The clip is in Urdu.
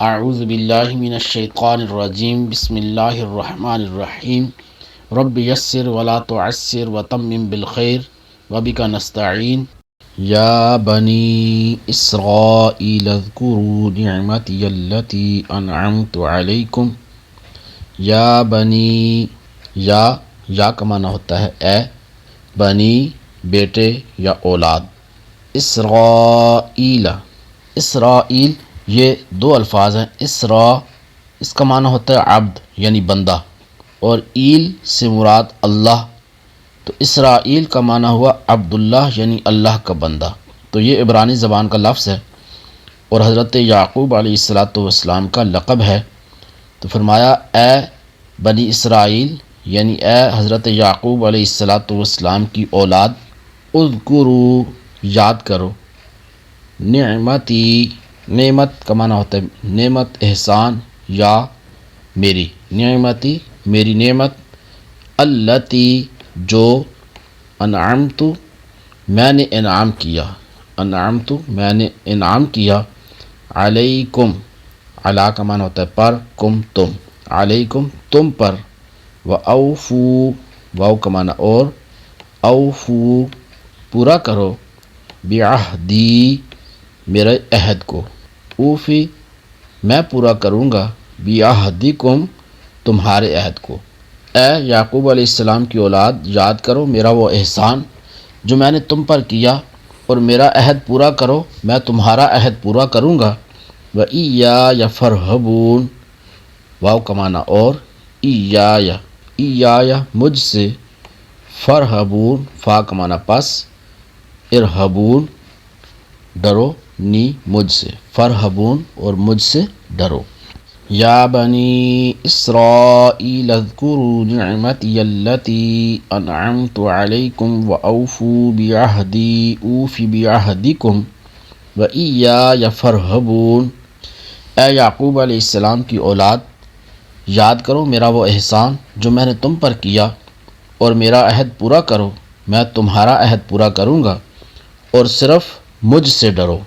اعوذ باللہ من الشیطان الرجیم بسم اللہ الرحمن الرحیم رب یسر ولا تعسر وتمم بالخیر وبک نستعین یا بنی اسرائیل اذکروا نعمتی التی انعمت علیکم یا بنی یا کا معنی ہوتا ہے اے بنی بیٹے یا اولاد اسرائیل یہ دو الفاظ ہیں۔ اس کا معنی ہوتا ہے عبد یعنی بندہ، اور ایل سے مراد اللہ، تو اسرائیل کا معنی ہوا عبداللہ یعنی اللہ کا بندہ۔ تو یہ عبرانی زبان کا لفظ ہے اور حضرت یعقوب علیہ السلام کا لقب ہے۔ تو فرمایا اے بنی اسرائیل یعنی اے حضرت یعقوب علیہ السلام کی اولاد، اذکروا یاد کرو، نعمتی نعمت کا معنی ہوتا ہے نعمت، احسان یا میری نعمتی میری نعمت، التی جو انعمت میں نے انعام کیا، انعمت میں نے انعام کیا، علیکم علی کا معنی ہوتا ہے پر، کم تم، علیکم تم پر، و اوفو واو کا معنی اور، اوفو پورا کرو، بعہدی میرے عہد کو، اوفی میں پورا کروں گا، بعہدکم تمہارے عہد کو۔ اے یعقوب علیہ السلام کی اولاد، یاد کرو میرا وہ احسان جو میں نے تم پر کیا، اور میرا عہد پورا کرو، میں تمہارا عہد پورا کروں گا۔ وَإِيَّايَ فَارْهَبُونِ واو کا معنی اور، ایایا مجھ سے، فرحبون فا کا معنی پس، ارہبون ڈرو، نی مجھ سے، فرحبون اور مجھ سے ڈرو۔ یا بنی اسرائیل اذکروا نعمتی التی انعمت علیکم واوفوا بعہدی اوف بعہدکم وایای فارہبون۔ اے یعقوب علیہ السلام کی اولاد، یاد کرو میرا وہ احسان جو میں نے تم پر کیا، اور میرا عہد پورا کرو، میں تمہارا عہد پورا کروں گا، اور صرف مجھ سے ڈرو۔